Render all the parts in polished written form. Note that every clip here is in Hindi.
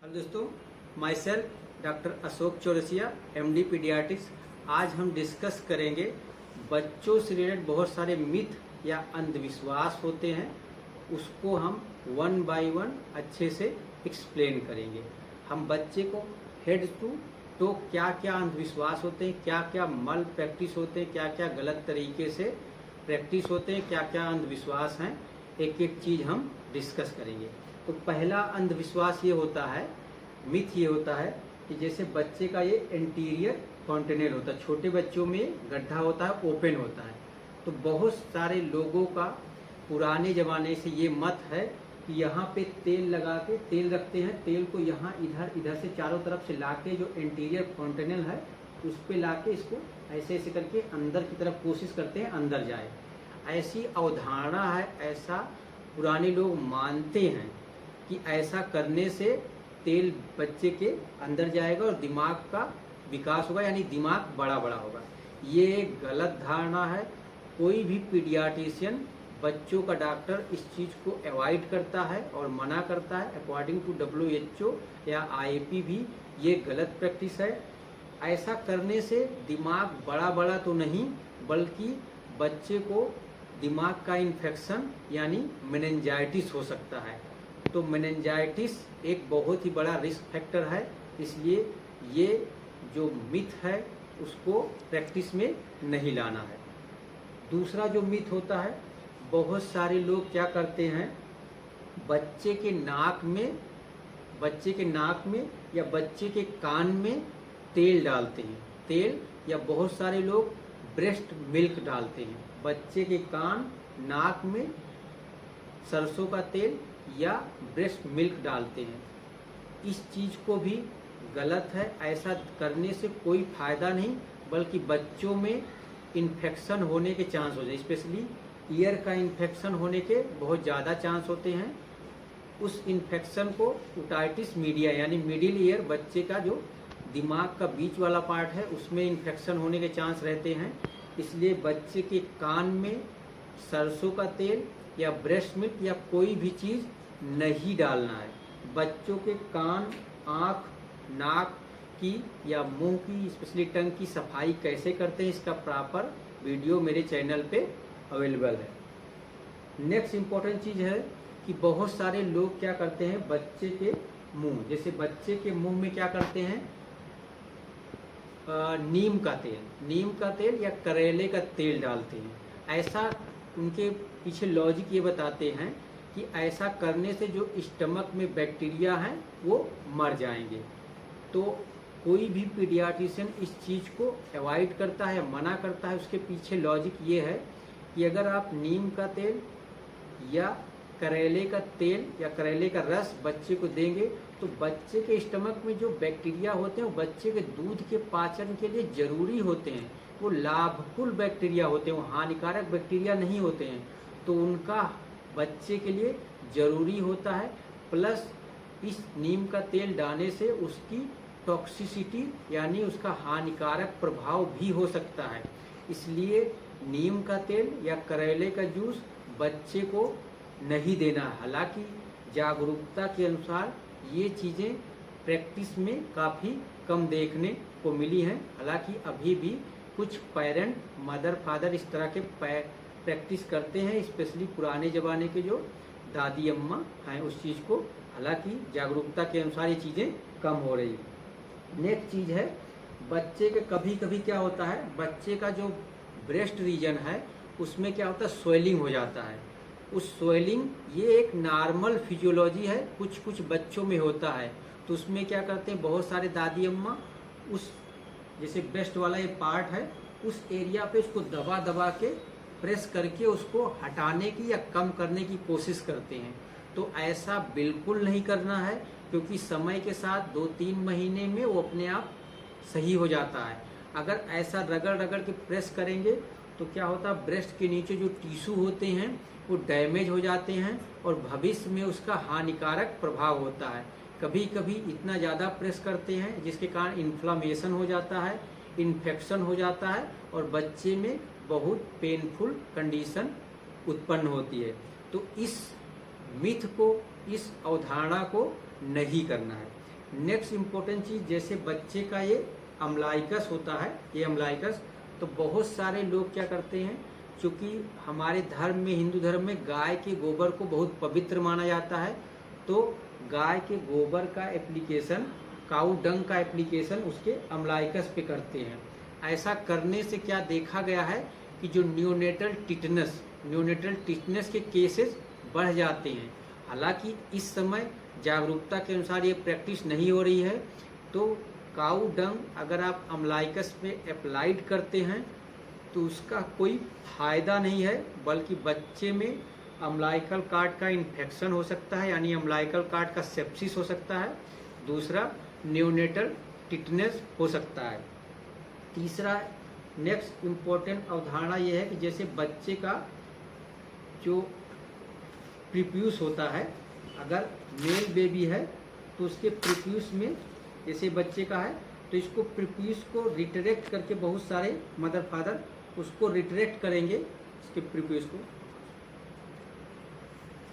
हेलो दोस्तों, my self doctor Ashok Chaurasia, MD paediatrics. आज हम डिस्कस करेंगे बच्चों से रिलेटेड बहुत सारे मिथ या अंधविश्वास होते हैं, उसको हम वन बाय वन अच्छे से एक्सप्लेन करेंगे। हम बच्चे को हेड टू तो क्या क्या अंधविश्वास होते हैं, क्या क्या मल प्रैक्टिस होते हैं, क्या क्या गलत तरीके से प्रैक्टिस होते हैं, क्या क्या अंधविश्वास हैं, एक एक चीज हम डिस्कस करेंगे। तो पहला अंधविश्वास ये होता है, मिथ ये होता है कि जैसे बच्चे का ये एंटीरियर कॉन्टिनेल होता है, छोटे बच्चों में गड्ढा होता है, ओपन होता है। तो बहुत सारे लोगों का पुराने जमाने से ये मत है कि यहाँ पे तेल लगा के तेल रखते हैं, तेल को यहाँ इधर से चारों तरफ से लाके जो एंटीरियर कॉन्टिनेल है उस पे लाके इसको ऐसे ऐसे करके अंदर की तरफ कोशिश करते हैं अंदर जाए। ऐसी अवधारणा है, ऐसा पुराने लोग मानते हैं कि ऐसा करने से तेल बच्चे के अंदर जाएगा और दिमाग का विकास होगा, यानी दिमाग बड़ा बड़ा होगा। ये एक गलत धारणा है। कोई भी पीडियाट्रिशियन, बच्चों का डॉक्टर इस चीज को अवॉइड करता है और मना करता है। अकॉर्डिंग टू WHO या IAP भी ये गलत प्रैक्टिस है। ऐसा करने से दिमाग बड़ा बड़ा तो नहीं, बल्कि बच्चे को दिमाग का इन्फेक्शन यानी मेनिंजाइटिस हो सकता है। तो मेनिंजाइटिस एक बहुत ही बड़ा रिस्क फैक्टर है, इसलिए ये जो मिथ है उसको प्रैक्टिस में नहीं लाना है। दूसरा जो मिथ होता है, बहुत सारे लोग क्या करते हैं, बच्चे के नाक में या बच्चे के कान में तेल डालते हैं। तेल या बहुत सारे लोग ब्रेस्ट मिल्क डालते हैं। बच्चे के कान, नाक में सरसों का तेल या ब्रेस्ट मिल्क डालते हैं। इस चीज को भी गलत है। ऐसा करने से कोई फायदा नहीं, बल्कि बच्चों में इन्फेक्शन होने के चांस हो जाए, स्पेशली ईयर का इन्फेक्शन होने के बहुत ज़्यादा चांस होते हैं। उस इन्फेक्शन को ओटाइटिस मीडिया यानी मिडिल ईयर, बच्चे का जो दिमाग का बीच वाला पार्ट है, उसमें इन्फेक्शन होने के चांस रहते हैं। इसलिए बच्चे के कान में सरसों का तेल या ब्रेस्ट मिल्क या कोई भी चीज़ नहीं डालना है। बच्चों के कान, आँख, नाक की या मुंह की, स्पेशली टंग की सफाई कैसे करते हैं, इसका प्रॉपर वीडियो मेरे चैनल पे अवेलेबल है। नेक्स्ट इम्पोर्टेंट चीज़ है कि बहुत सारे लोग क्या करते हैं, बच्चे के मुंह, जैसे बच्चे के मुंह में क्या करते हैं, नीम का तेल या करेले का तेल डालते हैं। ऐसा उनके पीछे लॉजिक ये बताते हैं कि ऐसा करने से जो स्टमक में बैक्टीरिया हैं वो मर जाएंगे। तो कोई भी पीडियाट्रिशियन इस चीज़ को अवॉइड करता है, मना करता है। उसके पीछे लॉजिक ये है कि अगर आप नीम का तेल या करेले का तेल या करेले का रस बच्चे को देंगे तो बच्चे के स्टमक में जो बैक्टीरिया होते हैं वो बच्चे के दूध के पाचन के लिए जरूरी होते हैं। वो लाभफुल बैक्टीरिया होते हैं, वो हानिकारक बैक्टीरिया नहीं होते हैं। तो उनका बच्चे के लिए जरूरी होता है। प्लस इस नीम का तेल डालने से उसकी टॉक्सिसिटी यानी उसका हानिकारक प्रभाव भी हो सकता है। इसलिए नीम का तेल या करेले का जूस बच्चे को नहीं देना। हालांकि जागरूकता के अनुसार ये चीज़ें प्रैक्टिस में काफ़ी कम देखने को मिली हैं। हालांकि अभी भी कुछ पेरेंट, मदर, फादर इस तरह के प्रैक्टिस करते हैं, स्पेशली पुराने ज़माने के जो दादी अम्मा हैं उस चीज़ को। हालांकि जागरूकता के अनुसार ये चीज़ें कम हो रही है। नेक्स्ट चीज़ है, बच्चे के कभी कभी क्या होता है, बच्चे का जो ब्रेस्ट रीजन है उसमें क्या होता है, स्वेलिंग हो जाता है। उस स्वेलिंग ये एक नॉर्मल फिजियोलॉजी है, कुछ कुछ बच्चों में होता है। तो उसमें क्या करते हैं बहुत सारे दादी अम्मा, उस जैसे ब्रेस्ट वाला ये पार्ट है उस एरिया पे उसको दबा दबा के प्रेस करके उसको हटाने की या कम करने की कोशिश करते हैं। तो ऐसा बिल्कुल नहीं करना है, क्योंकि समय के साथ 2-3 महीने में वो अपने आप सही हो जाता है। अगर ऐसा रगड़ रगड़ के प्रेस करेंगे तो क्या होता है, ब्रेस्ट के नीचे जो टिश्यू होते हैं वो डैमेज हो जाते हैं और भविष्य में उसका हानिकारक प्रभाव होता है। कभी कभी इतना ज़्यादा प्रेस करते हैं जिसके कारण इन्फ्लामेशन हो जाता है, इन्फेक्शन हो जाता है और बच्चे में बहुत पेनफुल कंडीशन उत्पन्न होती है। तो इस मिथ को, इस अवधारणा को नहीं करना है। नेक्स्ट इम्पोर्टेंट चीज़, जैसे बच्चे का ये अम्लाइकस होता है, ये अम्लाइकस, तो बहुत सारे लोग क्या करते हैं, चूँकि हमारे धर्म में, हिंदू धर्म में गाय के गोबर को बहुत पवित्र माना जाता है, तो गाय के गोबर का एप्लीकेशन, काऊ डंग का एप्लीकेशन उसके अम्लाइकस पे करते हैं। ऐसा करने से क्या देखा गया है कि जो न्यूनेटल टिटनेस के केसेस बढ़ जाते हैं। हालांकि इस समय जागरूकता के अनुसार ये प्रैक्टिस नहीं हो रही है, तो काऊ डंग अगर आप अम्लाइकस पे अप्लाइड करते हैं तो उसका कोई फायदा नहीं है, बल्कि बच्चे में अम्लाइकल कार्ड का इन्फेक्शन हो सकता है, यानी अम्लाइकल कार्ड का सेप्सिस हो सकता है। दूसरा, न्यूनेटल टिटनेस हो सकता है। तीसरा, नेक्स्ट इम्पोर्टेंट अवधारणा यह है कि जैसे बच्चे का जो प्रीप्यूस होता है, अगर मेल बेबी है तो उसके प्रीप्यूस में, जैसे बच्चे का है तो इसको प्रीप्यूस को रिट्रैक्ट करके, बहुत सारे मदर फादर उसको रिट्रैक्ट करेंगे, इसके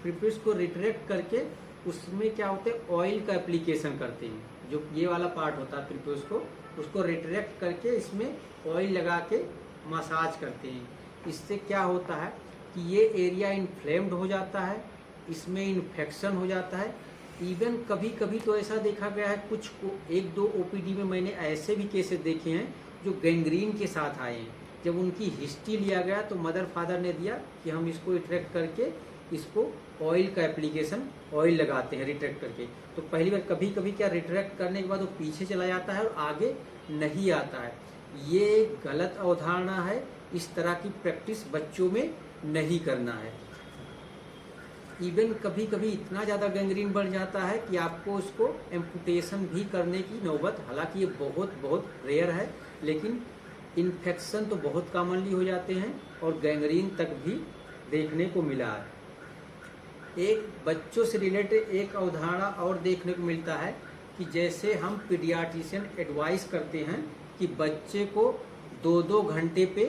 प्रीप्यूस को रिट्रैक्ट करके उसमें क्या होते हैं, ऑयल का एप्लीकेशन करते हैं। जो ये वाला पार्ट होता है प्रीप्यूस को, उसको रिट्रैक्ट करके इसमें ऑयल लगा के मसाज करते हैं। इससे क्या होता है कि ये एरिया इन्फ्लेम्ड हो जाता है, इसमें इन्फेक्शन हो जाता है। इवन कभी कभी तो ऐसा देखा गया है, कुछ एक दो ओपीडी में मैंने ऐसे भी केसेस देखे हैं जो गैंग्रीन के साथ आए हैं। जब उनकी हिस्ट्री लिया गया तो मदर फादर ने दिया कि हम इसको रिट्रैक्ट करके इसको ऑयल का एप्लीकेशन, ऑयल लगाते हैं रिट्रैक्ट करके। तो पहली बार कभी कभी क्या, रिट्रैक्ट करने के बाद वो पीछे चला जाता है और आगे नहीं आता है। ये गलत अवधारणा है, इस तरह की प्रैक्टिस बच्चों में नहीं करना है। इवन कभी कभी इतना ज़्यादा गैंग्रीन बढ़ जाता है कि आपको उसको एम्पुटेशन भी करने की नौबत, हालांकि ये बहुत बहुत रेयर है, लेकिन इन्फेक्शन तो बहुत कॉमनली हो जाते हैं और गैंग्रीन तक भी देखने को मिला है। एक बच्चों से रिलेटेड एक अवधारणा और देखने को मिलता है कि जैसे हम पीडियाट्रिशियन एडवाइस करते हैं कि बच्चे को 2-2 घंटे पे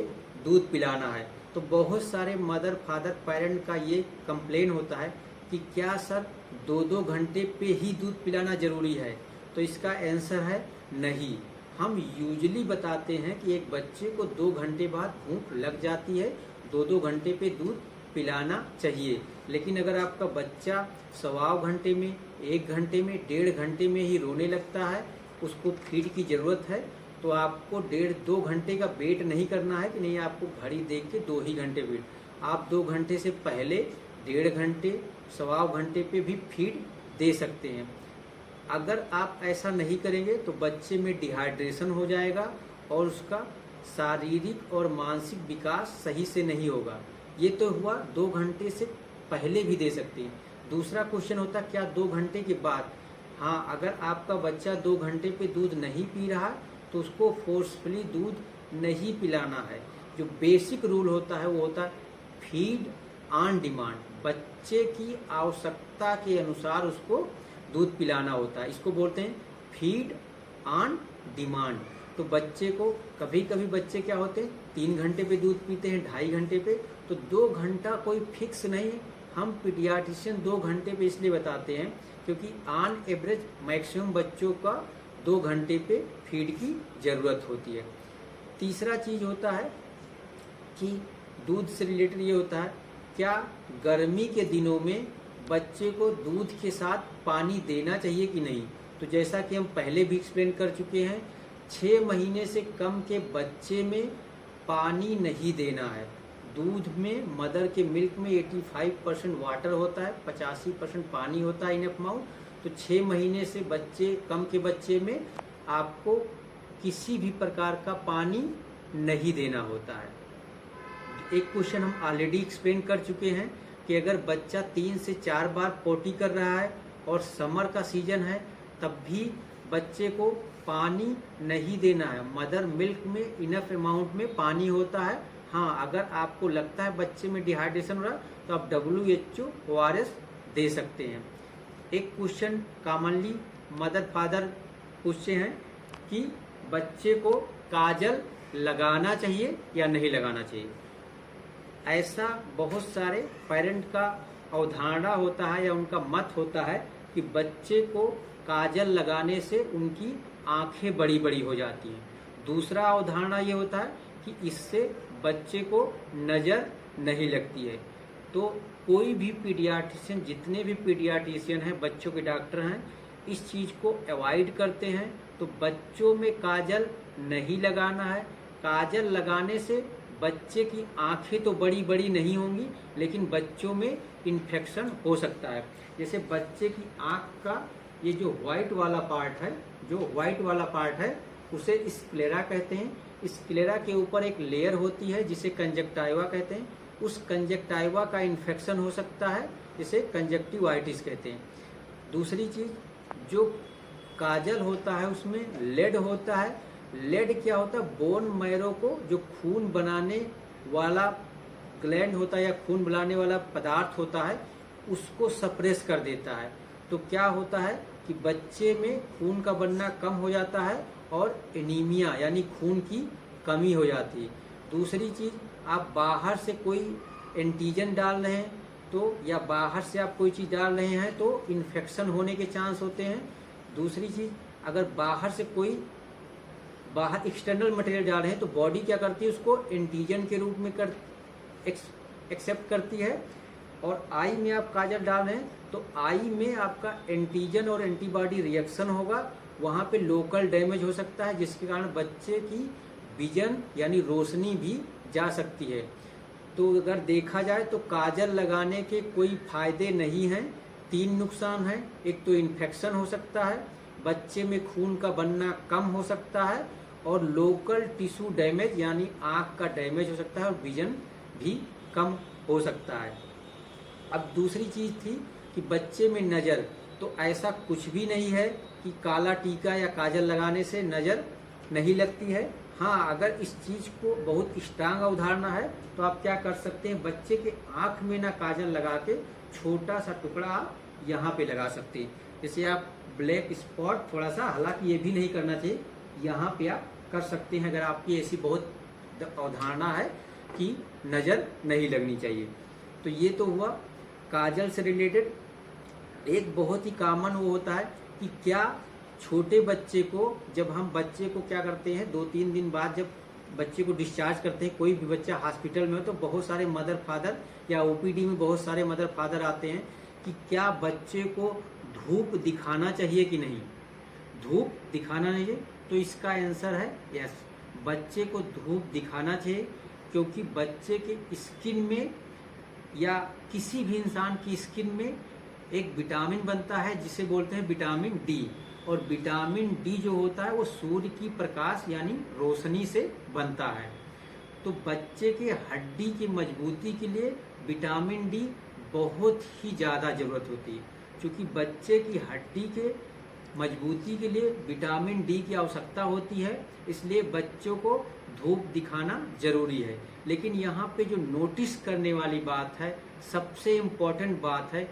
दूध पिलाना है, तो बहुत सारे मदर फादर पेरेंट का ये कंप्लेन होता है कि क्या सर 2-2 घंटे पे ही दूध पिलाना ज़रूरी है? तो इसका आंसर है नहीं। हम यूजली बताते हैं कि एक बच्चे को 2 घंटे बाद भूख लग जाती है, 2-2 घंटे पे दूध पिलाना चाहिए। लेकिन अगर आपका बच्चा 1.25 घंटे में, 1 घंटे में, 1.5 घंटे में ही रोने लगता है, उसको फीड की ज़रूरत है, तो आपको 1.5-2 घंटे का वेट नहीं करना है कि नहीं आपको घड़ी देख के 2 ही घंटे वेट। आप 2 घंटे से पहले 1.5 घंटे, 1.25 घंटे पे भी फीड दे सकते हैं। अगर आप ऐसा नहीं करेंगे तो बच्चे में डिहाइड्रेशन हो जाएगा और उसका शारीरिक और मानसिक विकास सही से नहीं होगा। ये तो हुआ 2 घंटे से पहले भी दे सकते हैं। दूसरा क्वेश्चन होता क्या 2 घंटे के बाद? हाँ, अगर आपका बच्चा 2 घंटे पे दूध नहीं पी रहा तो उसको फोर्सफुली दूध नहीं पिलाना है। जो बेसिक रूल होता है वो होता है फीड ऑन डिमांड। बच्चे की आवश्यकता के अनुसार उसको दूध पिलाना होता है, इसको बोलते हैं फीड ऑन डिमांड। तो बच्चे को, कभी कभी बच्चे क्या होते हैं 3 घंटे पे दूध पीते हैं, 2.5 घंटे पे, तो 2 घंटा कोई फिक्स नहीं है। हम पीडियाट्रिशियन 2 घंटे पे इसलिए बताते हैं क्योंकि ऑन एवरेज मैक्सिमम बच्चों का 2 घंटे पे फीड की ज़रूरत होती है। तीसरा चीज़ होता है कि दूध से रिलेटेड ये होता है, क्या गर्मी के दिनों में बच्चे को दूध के साथ पानी देना चाहिए कि नहीं? तो जैसा कि हम पहले भी एक्सप्लेन कर चुके हैं, 6 महीने से कम के बच्चे में पानी नहीं देना है। दूध में, मदर के मिल्क में 85% वाटर होता है, 85% पानी होता है इनफ अमाउंट। तो 6 महीने से कम के बच्चे में आपको किसी भी प्रकार का पानी नहीं देना होता है। एक क्वेश्चन हम ऑलरेडी एक्सप्लेन कर चुके हैं कि अगर बच्चा 3 से 4 बार पोटी कर रहा है और समर का सीजन है तब भी बच्चे को पानी नहीं देना है। मदर मिल्क में इनफ अमाउंट में पानी होता है। हाँ, अगर आपको लगता है बच्चे में डिहाइड्रेशन हो रहा है तो आप WHO ORS दे सकते हैं। एक क्वेश्चन कॉमनली मदर फादर पूछते हैं कि बच्चे को काजल लगाना चाहिए या नहीं लगाना चाहिए। ऐसा बहुत सारे पेरेंट का अवधारणा होता है या उनका मत होता है कि बच्चे को काजल लगाने से उनकी आंखें बड़ी बड़ी हो जाती हैं। दूसरा अवधारणा ये होता है कि इससे बच्चे को नज़र नहीं लगती है। तो कोई भी पीडियाट्रिशियन, जितने भी पीडियाट्रिशियन हैं, बच्चों के डॉक्टर हैं, इस चीज़ को अवॉइड करते हैं। तो बच्चों में काजल नहीं लगाना है। काजल लगाने से बच्चे की आंखें तो बड़ी बड़ी नहीं होंगी, लेकिन बच्चों में इन्फेक्शन हो सकता है। जैसे बच्चे की आंख का ये जो व्हाइट वाला पार्ट है, उसे स्क्लेरा कहते हैं। स्क्लेरा के ऊपर एक लेयर होती है जिसे कंजक्टाइवा कहते हैं। उस कंजक्टाइवा का इन्फेक्शन हो सकता है, जिसे कंजक्टिवाइटिस कहते हैं। दूसरी चीज, जो काजल होता है उसमें लेड होता है। लेड क्या होता है? बोन मैरो को, जो खून बनाने वाला ग्लैंड होता है या खून बनाने वाला पदार्थ होता है, उसको सप्रेस कर देता है। तो क्या होता है कि बच्चे में खून का बनना कम हो जाता है और एनीमिया यानी खून की कमी हो जाती है। दूसरी चीज, आप बाहर से कोई एंटीजन डाल रहे हैं तो, या बाहर से आप कोई चीज डाल रहे हैं तो इन्फेक्शन होने के चांस होते हैं। दूसरी चीज, अगर बाहर से कोई एक्सटर्नल मटेरियल डाल रहे हैं तो बॉडी क्या करती है? उसको एंटीजन के रूप में एक्सेप्ट करती है। और आई में आप काजल डाल रहे हैं तो आई में आपका एंटीजन और एंटीबॉडी रिएक्शन होगा, वहाँ पे लोकल डैमेज हो सकता है, जिसके कारण बच्चे की विजन यानी रोशनी भी जा सकती है। तो अगर देखा जाए तो काजल लगाने के कोई फायदे नहीं हैं। 3 नुकसान हैं। एक तो इन्फेक्शन हो सकता है, बच्चे में खून का बनना कम हो सकता है, और लोकल टिश्यू डैमेज यानी आँख का डैमेज हो सकता है, और विजन भी कम हो सकता है। अब दूसरी चीज थी कि बच्चे में नज़र, तो ऐसा कुछ भी नहीं है कि काला टीका या काजल लगाने से नज़र नहीं लगती है। हाँ, अगर इस चीज को बहुत स्ट्रांग अवधारणा है तो आप क्या कर सकते हैं, बच्चे के आँख में ना काजल लगा के छोटा सा टुकड़ा आप यहाँ पे लगा सकते हैं। जैसे आप ब्लैक स्पॉट थोड़ा सा, हालांकि ये भी नहीं करना चाहिए, यहाँ पे आप कर सकते हैं अगर आपकी ऐसी बहुत अवधारणा है कि नज़र नहीं लगनी चाहिए। तो ये तो हुआ काजल से रिलेटेड। एक बहुत ही कॉमन वो होता है कि क्या छोटे बच्चे को, जब हम बच्चे को क्या करते हैं, 2-3 दिन बाद जब बच्चे को डिस्चार्ज करते हैं, कोई भी बच्चा हॉस्पिटल में हो तो बहुत सारे मदर फादर या ओपीडी में बहुत सारे मदर फादर आते हैं कि क्या बच्चे को धूप दिखाना चाहिए कि नहीं, धूप दिखाना नहीं है। तो इसका आंसर है यस, बच्चे को धूप दिखाना चाहिए, क्योंकि बच्चे के स्किन में या किसी भी इंसान की स्किन में एक विटामिन बनता है जिसे बोलते हैं विटामिन डी। और विटामिन डी जो होता है वो सूर्य की प्रकाश यानी रोशनी से बनता है। तो बच्चे के हड्डी की मजबूती के लिए विटामिन डी बहुत ही ज़्यादा ज़रूरत होती है। क्योंकि बच्चे की हड्डी के मजबूती के लिए विटामिन डी की आवश्यकता होती है, इसलिए बच्चों को धूप दिखाना जरूरी है। लेकिन यहाँ पे जो नोटिस करने वाली बात है, सबसे इम्पोर्टेंट बात है,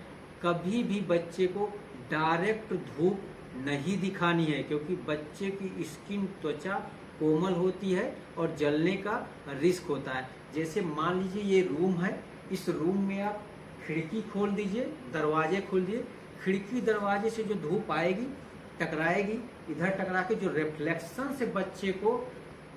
कभी भी बच्चे को डायरेक्ट धूप नहीं दिखानी है, क्योंकि बच्चे की स्किन, त्वचा कोमल होती है और जलने का रिस्क होता है। जैसे मान लीजिए ये रूम है, इस रूम में आप खिड़की खोल दीजिए, दरवाजे खोल दीजिए, खिड़की दरवाजे से जो धूप आएगी टकराएगी, इधर टकरा के जो रिफ्लेक्शन से बच्चे को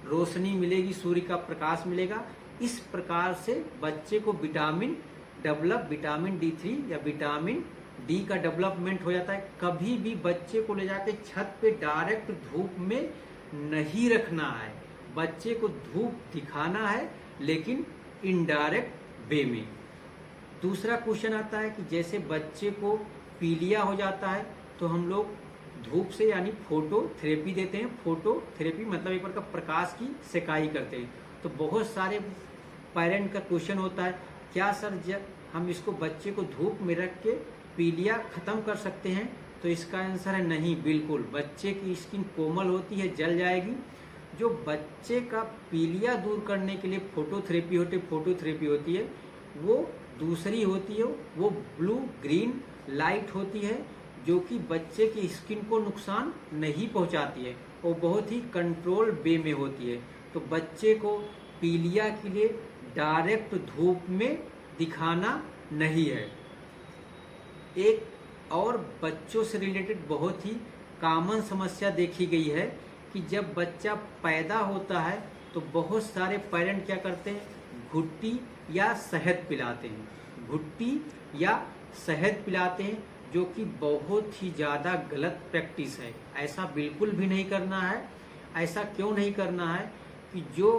रोशनी मिलेगी, सूर्य का प्रकाश मिलेगा। इस प्रकार से बच्चे को विटामिन D3 या विटामिन डी का डेवलपमेंट हो जाता है। कभी भी बच्चे को ले जाके छत पे डायरेक्ट धूप में नहीं रखना है, बच्चे को धूप दिखाना है, लेकिन इनडायरेक्ट वे में। दूसरा क्वेश्चन आता है कि जैसे बच्चे को पीलिया हो जाता है तो हम लोग धूप से यानी फोटो थेरेपी देते हैं। फोटो थेरेपी मतलब एक प्रकार का प्रकाश की सेकाई करते हैं। तो बहुत सारे पेरेंट का क्वेश्चन होता है, क्या सर जब हम इसको बच्चे को धूप में रख के पीलिया खत्म कर सकते हैं? तो इसका आंसर है नहीं, बिल्कुल। बच्चे की स्किन कोमल होती है, जल जाएगी। जो बच्चे का पीलिया दूर करने के लिए फोटोथेरेपी होती है, वो दूसरी होती है, वो ब्लू ग्रीन लाइट होती है, जो कि बच्चे की स्किन को नुकसान नहीं पहुंचाती है, वो बहुत ही कंट्रोल वे में होती है। तो बच्चे को पीलिया के लिए डायरेक्ट धूप में दिखाना नहीं है। एक और बच्चों से रिलेटेड बहुत ही कॉमन समस्या देखी गई है कि जब बच्चा पैदा होता है तो बहुत सारे पेरेंट क्या करते हैं, घुट्टी या शहद पिलाते हैं, घुट्टी या शहद पिलाते हैं, जो कि बहुत ही ज़्यादा गलत प्रैक्टिस है। ऐसा बिल्कुल भी नहीं करना है। ऐसा क्यों नहीं करना है कि जो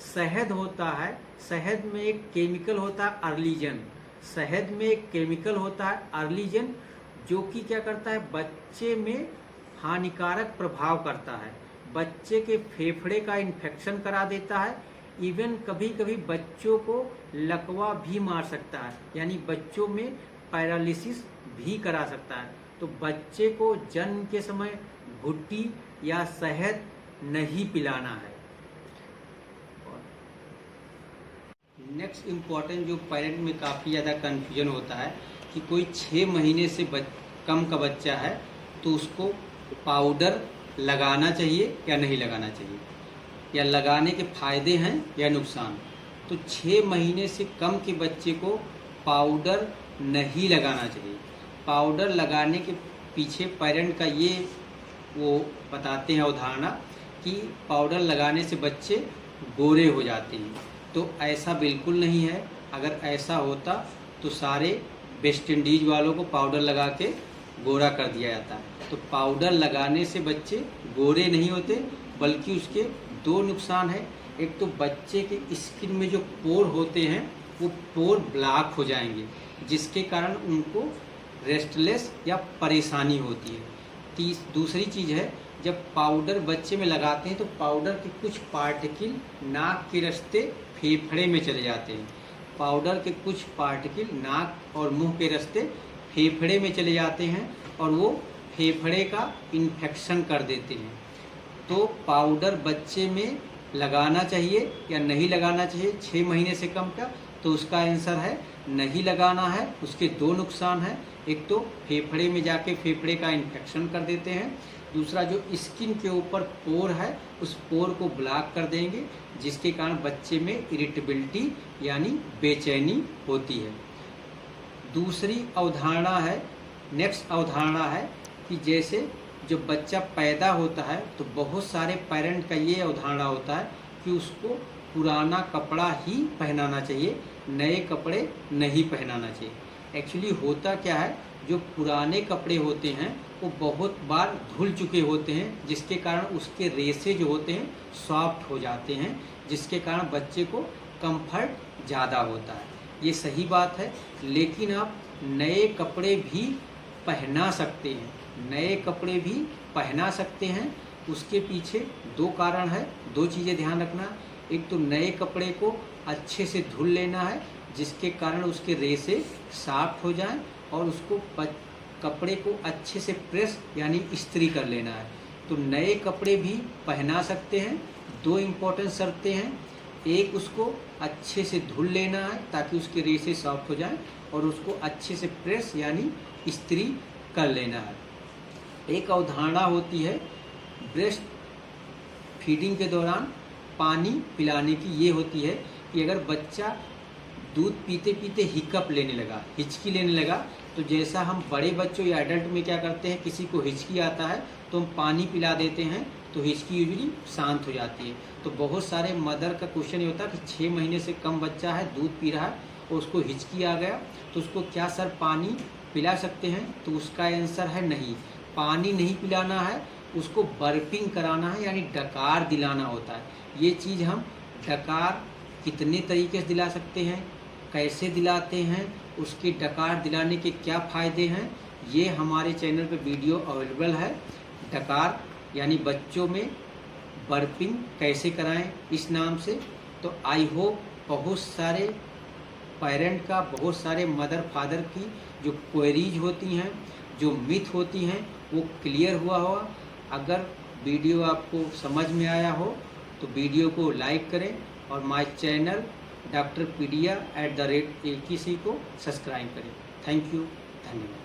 शहद होता है, शहद में एक केमिकल होता है अर्लीजन, शहद में एक केमिकल होता है अर्लीजन, जो कि क्या करता है, बच्चे में हानिकारक प्रभाव करता है, बच्चे के फेफड़े का इन्फेक्शन करा देता है, इवन कभी कभी बच्चों को लकवा भी मार सकता है, यानी बच्चों में पैरालिसिस भी करा सकता है। तो बच्चे को जन्म के समय घुट्टी या शहद नहीं पिलाना है। नेक्स्ट इम्पॉर्टेंट जो पेरेंट में काफ़ी ज़्यादा कन्फ्यूजन होता है कि कोई 6 महीने से कम का बच्चा है तो उसको पाउडर लगाना चाहिए या नहीं लगाना चाहिए, या लगाने के फायदे हैं या नुकसान। तो 6 महीने से कम के बच्चे को पाउडर नहीं लगाना चाहिए। पाउडर लगाने के पीछे पेरेंट का ये वो बताते हैं अवधारणा कि पाउडर लगाने से बच्चे गोरे हो जाते हैं। तो ऐसा बिल्कुल नहीं है। अगर ऐसा होता तो सारे वेस्ट इंडीज वालों को पाउडर लगा के गोरा कर दिया जाता है। तो पाउडर लगाने से बच्चे गोरे नहीं होते, बल्कि उसके 2 नुकसान है। एक तो बच्चे के स्किन में जो पोर होते हैं वो पोर ब्लॉक हो जाएंगे, जिसके कारण उनको रेस्टलेस या परेशानी होती है। दूसरी चीज़ है, जब पाउडर बच्चे में लगाते हैं तो पाउडर के कुछ पार्टिकल नाक के रास्ते फेफड़े में चले जाते हैं। पाउडर के कुछ पार्टिकल नाक और मुंह के रास्ते फेफड़े में चले जाते हैं और वो फेफड़े का इन्फेक्शन कर देते हैं। तो पाउडर बच्चे में लगाना चाहिए या नहीं लगाना चाहिए 6 महीने से कम का? तो उसका आंसर है नहीं लगाना है। उसके 2 नुकसान हैं। एक तो फेफड़े में जाके फेफड़े का इन्फेक्शन कर देते हैं, दूसरा जो स्किन के ऊपर पोर है उस पोर को ब्लॉक कर देंगे, जिसके कारण बच्चे में इरिटेबिलिटी यानी बेचैनी होती है। दूसरी अवधारणा है, नेक्स्ट अवधारणा है कि जैसे जब बच्चा पैदा होता है तो बहुत सारे पेरेंट का ये अवधारणा होता है कि उसको पुराना कपड़ा ही पहनाना चाहिए, नए कपड़े नहीं पहनाना चाहिए। एक्चुअली होता क्या है, जो पुराने कपड़े होते हैं वो बहुत बार धुल चुके होते हैं, जिसके कारण उसके रेशे जो होते हैं सॉफ्ट हो जाते हैं, जिसके कारण बच्चे को कंफर्ट ज़्यादा होता है। ये सही बात है, लेकिन आप नए कपड़े भी पहना सकते हैं, नए कपड़े भी पहना सकते हैं। उसके पीछे 2 कारण है, 2 चीज़ें ध्यान रखना। एक तो नए कपड़े को अच्छे से धुल लेना है, जिसके कारण उसके रेशे सॉफ्ट हो जाएं, और उसको कपड़े को अच्छे से प्रेस यानी इस्त्री कर लेना है। तो नए कपड़े भी पहना सकते हैं। 2 इम्पोर्टेंट शर्तें हैं, एक उसको अच्छे से धुल लेना है ताकि उसके रेशे सॉफ्ट हो जाएं, और उसको अच्छे से प्रेस यानी इस्त्री कर लेना है। एक अवधारणा होती है ब्रेस्ट फीडिंग के दौरान पानी पिलाने की, ये होती है कि अगर बच्चा दूध पीते पीते हिकअप लेने लगा, हिचकी लेने लगा, तो जैसा हम बड़े बच्चों या एडल्ट में क्या करते हैं, किसी को हिचकी आता है तो हम पानी पिला देते हैं तो हिचकी यूजुअली शांत हो जाती है। तो बहुत सारे मदर का क्वेश्चन ये होता है कि 6 महीने से कम बच्चा है, दूध पी रहा है और उसको हिचकी आ गया, तो उसको क्या सर पानी पिला सकते हैं? तो उसका आंसर है नहीं, पानी नहीं पिलाना है, उसको बर्पिंग कराना है यानी डकार दिलाना होता है। ये चीज़ हम डकार कितने तरीके से दिला सकते हैं, कैसे दिलाते हैं, उसके डकार दिलाने के क्या फ़ायदे हैं, ये हमारे चैनल पे वीडियो अवेलेबल है। डकार यानी बच्चों में बर्पिंग कैसे कराएं इस नाम से। तो आई होप बहुत सारे पेरेंट का, बहुत सारे मदर फादर की जो क्वेरीज होती हैं, जो मिथ होती हैं, वो क्लियर हुआ होगा। अगर वीडियो आपको समझ में आया हो तो वीडियो को लाइक करें और माय चैनल डॉक्टर पीडिया @ AKC को सब्सक्राइब करें। थैंक यू, धन्यवाद।